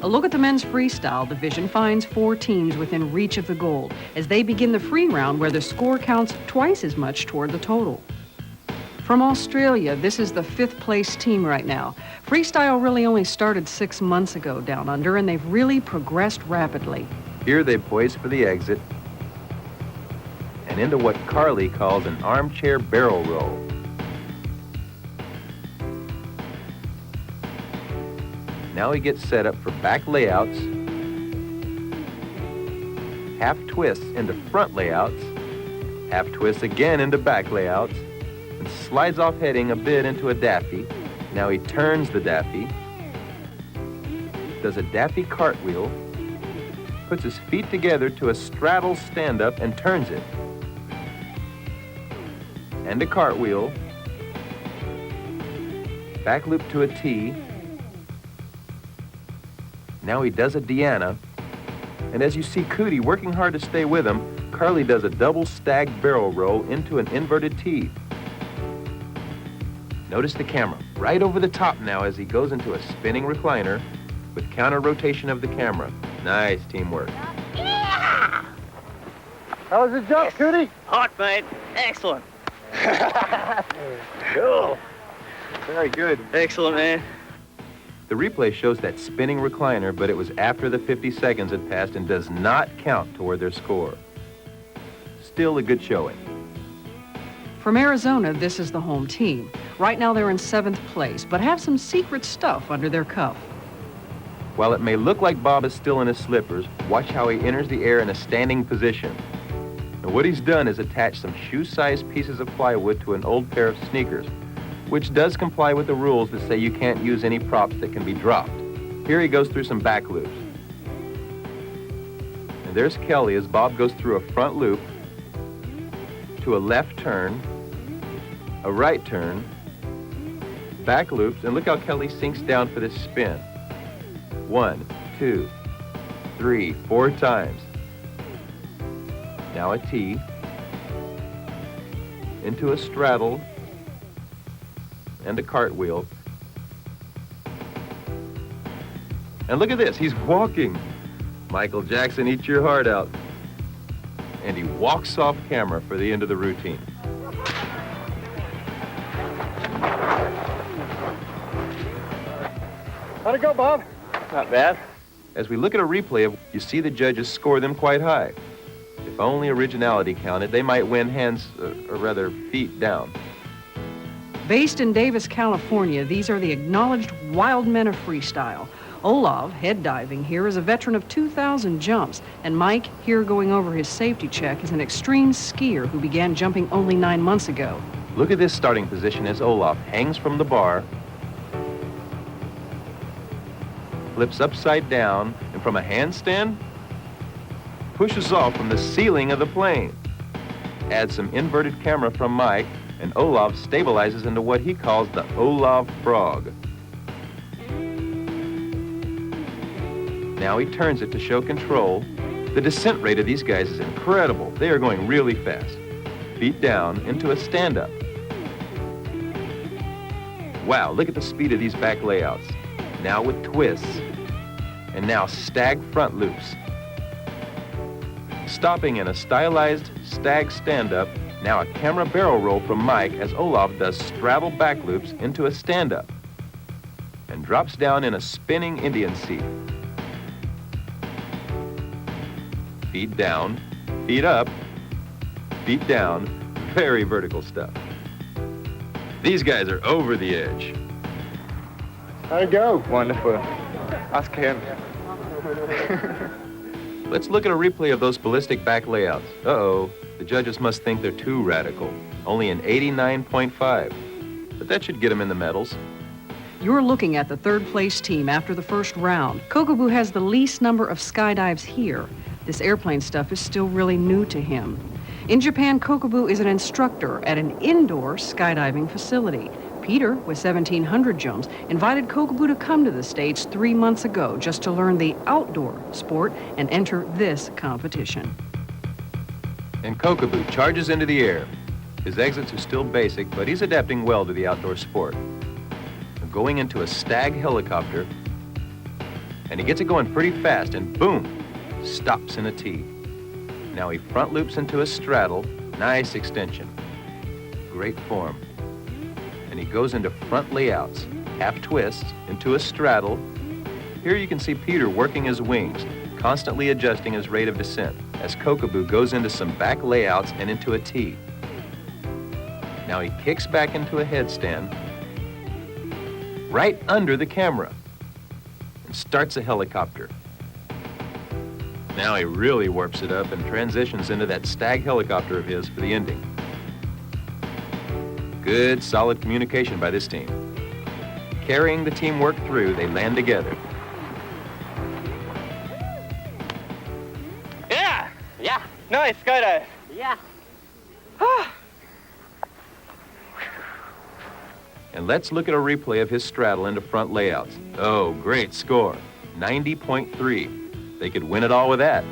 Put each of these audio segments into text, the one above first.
A look at the men's freestyle division finds 4 teams within reach of the gold as they begin the free round where the score counts twice as much toward the total. From Australia, this is the 5th place team right now. Freestyle really only started 6 months ago down under, and they've really progressed rapidly. Here they poise for the exit and into what Carly calls an armchair barrel roll. Now he gets set up for back layouts, half twists into front layouts, half twists again into back layouts, and slides off heading a bit into a daffy. Now he turns the daffy, does a daffy cartwheel, puts his feet together to a straddle stand-up and turns it. And a cartwheel, back loop to a T. Now he does a Deanna, and as you see Cootie working hard to stay with him, Carly does a double stag barrel roll into an inverted T. Notice the camera right over the top now as he goes into a spinning recliner with counter rotation of the camera. Nice teamwork. Yeah! How was the jump, Cootie? Hot, mate. Excellent. Cool. Very good. Excellent, man. The replay shows that spinning recliner, but it was after the 50 seconds had passed and does not count toward their score. Still a good showing. From Arizona, this is the home team. Right now they're in 7th place, but have some secret stuff under their cuff. While it may look like Bob is still in his slippers, watch how he enters the air in a standing position. And what he's done is attach some shoe-sized pieces of plywood to an old pair of sneakers, which does comply with the rules that say you can't use any props that can be dropped. Here he goes through some back loops. And there's Kelly as Bob goes through a front loop, to a left turn, a right turn, back loops, and look how Kelly sinks down for this spin. 1, 2, 3, 4 times. Now a T, into a straddle, and a cartwheel. And look at this, he's walking. Michael Jackson, eat your heart out. And he walks off camera for the end of the routine. How'd it go, Bob? Not bad. As we look at a replay of, you see the judges score them quite high. If only originality counted, they might win hands, or rather feet down. Based in Davis, California, these are the acknowledged wild men of freestyle. Olav, head diving here, is a veteran of 2,000 jumps, and Mike, here going over his safety check, is an extreme skier who began jumping only 9 months ago. Look at this starting position as Olav hangs from the bar, flips upside down, and from a handstand, pushes off from the ceiling of the plane. Adds some inverted camera from Mike, and Olav stabilizes into what he calls the Olav frog. Now he turns it to show control. The descent rate of these guys is incredible. They are going really fast. Feet down into a stand-up. Wow, look at the speed of these back layouts. Now with twists. And now stag front loops. Stopping in a stylized stag stand-up. Now a camera barrel roll from Mike as Olav does straddle back loops into a stand-up. And drops down in a spinning Indian seat. Feet down, feet up, feet down, very vertical stuff. These guys are over the edge. How'd it go? Wonderful. Ask him. Let's look at a replay of those ballistic back layouts. Uh-oh, the judges must think they're too radical. Only an 89.5, but that should get them in the medals. You're looking at the 3rd place team after the first round. Kokobu has the least number of skydives here. This airplane stuff is still really new to him. In Japan, Kokobu is an instructor at an indoor skydiving facility. Peter, with 1,700 jumps, invited Kokobu to come to the States 3 months ago just to learn the outdoor sport and enter this competition. And Kokobu charges into the air. His exits are still basic, but he's adapting well to the outdoor sport. Going into a stag helicopter And he gets it going pretty fast, and boom, stops in a T. Now he front loops into a straddle. Nice extension. Great form. And he goes into front layouts, half twists, into a straddle. Here you can see Peter working his wings, constantly adjusting his rate of descent as Kokobu goes into some back layouts and into a T. Now he kicks back into a headstand right under the camera and starts a helicopter. Now he really warps it up and transitions into that stag helicopter of his for the ending. Good, solid communication by this team. Carrying the teamwork through, they land together. Yeah! Yeah! Nice skydive! Yeah! And let's look at a replay of his straddle into front layouts. Oh, great score. 90.3. They could win it all with that.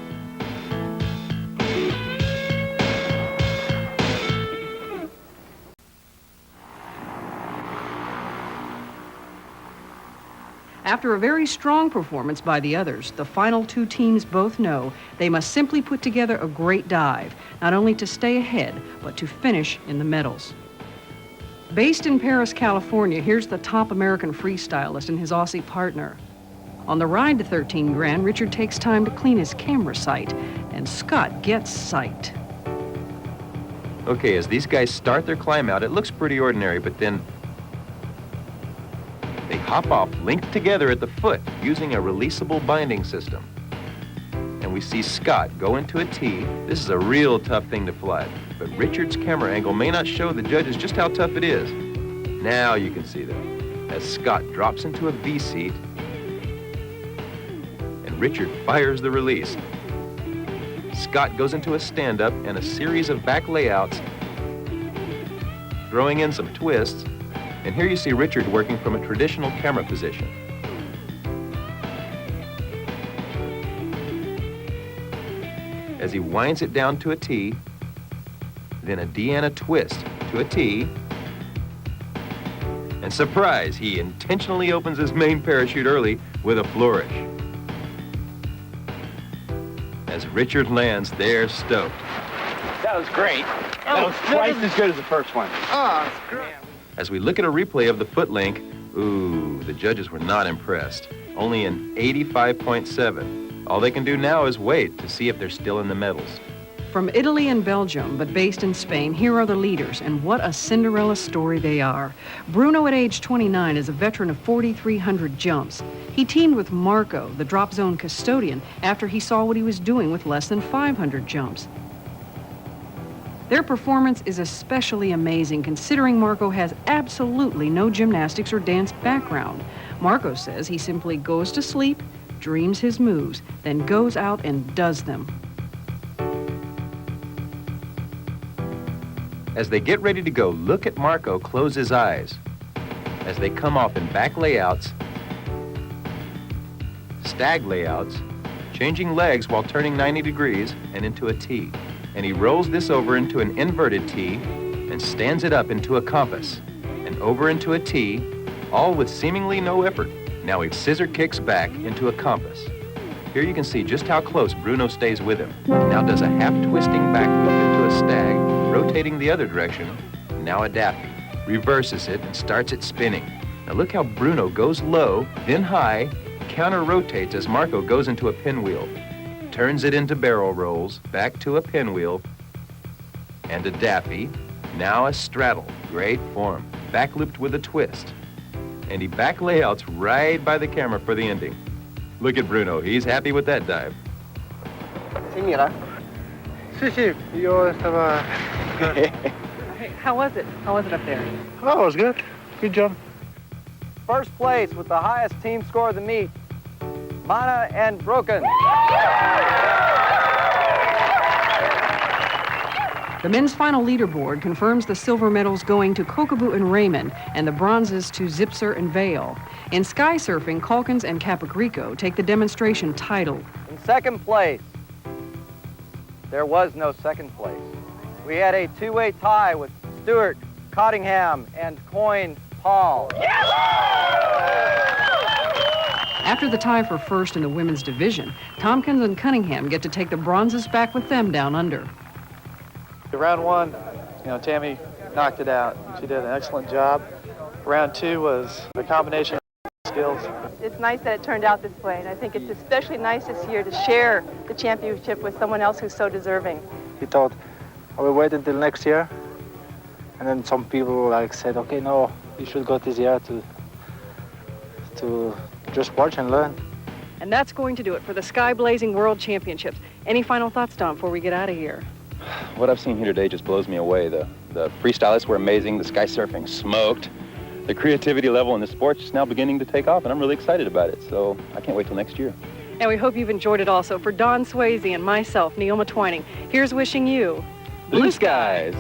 After a very strong performance by the others, the final two teams both know they must simply put together a great dive, not only to stay ahead, but to finish in the medals. Based in Paris, California, here's the top American freestylist and his Aussie partner. On the ride to 13 Grand, Richard takes time to clean his camera sight, and Scott gets sight. Okay, as these guys start their climb out, it looks pretty ordinary, but then they hop off, linked together at the foot, using a releasable binding system. And we see Scott go into a T. This is a real tough thing to fly, but Richard's camera angle may not show the judges just how tough it is. Now you can see them, as Scott drops into a V seat, and Richard fires the release. Scott goes into a stand-up and a series of back layouts, throwing in some twists. And here you see Richard working from a traditional camera position. As he winds it down to a T, then a D and a twist to a T, and surprise, he intentionally opens his main parachute early with a flourish. As Richard lands, they're stoked. That was great. That was twice as good as the first one. Oh, it's great. As we look at a replay of the foot link, ooh, the judges were not impressed. Only an 85.7. All they can do now is wait to see if they're still in the medals. From Italy and Belgium, but based in Spain, here are the leaders, and what a Cinderella story they are. Bruno, at age 29, is a veteran of 4,300 jumps. He teamed with Marco, the drop zone custodian, after he saw what he was doing with less than 500 jumps. Their performance is especially amazing considering Marco has absolutely no gymnastics or dance background. Marco says he simply goes to sleep, dreams his moves, then goes out and does them. As they get ready to go, look at Marco close his eyes as they come off in back layouts, stag layouts, changing legs while turning 90 degrees and into a T. And he rolls this over into an inverted T and stands it up into a compass and over into a T, all with seemingly no effort. Now he scissor kicks back into a compass. Here you can see just how close Bruno stays with him. Now does a half twisting back loop into a stag, rotating the other direction, now a daffy, reverses it and starts it spinning. Now look how Bruno goes low, then high, counter rotates as Marco goes into a pinwheel. Turns it into barrel rolls, back to a pinwheel, and a daffy, now a straddle, great form, back looped with a twist. And he back layouts right by the camera for the ending. Look at Bruno, he's happy with that dive. Sí, mira. Sí, yo estaba... Hey, how was it? How was it up there? Oh, it was good. Good job. First place with the highest team score of the meet, Mana and Broken. The men's final leaderboard confirms the silver medals going to Kokobu and Raymond, and the bronzes to Zipser and Vale. In sky surfing, Calkins and Capogrico take the demonstration title. In second place, there was no second place. We had a two-way tie with Stewart, Cottingham, and Coyne Paul. After the tie for first in the women's division, Tompkins and Cunningham get to take the bronzes back with them down under. Round one, Tammy knocked it out. She did an excellent job. Round two was a combination of skills. It's nice that it turned out this way, and I think it's especially nice this year to share the championship with someone else who's so deserving. He thought, I will wait until next year. And then some people said, okay, no, you should go this year to just watch and learn. And that's going to do it for the Sky Blazing World Championships. Any final thoughts, Don, before we get out of here? What I've seen here today just blows me away. The freestylists were amazing. The sky surfing smoked. The creativity level in the sport's just now beginning to take off, and I'm really excited about it. So I can't wait till next year. And we hope you've enjoyed it also. For Don Swayze and myself, Neilma Twining, here's wishing you Blue skies!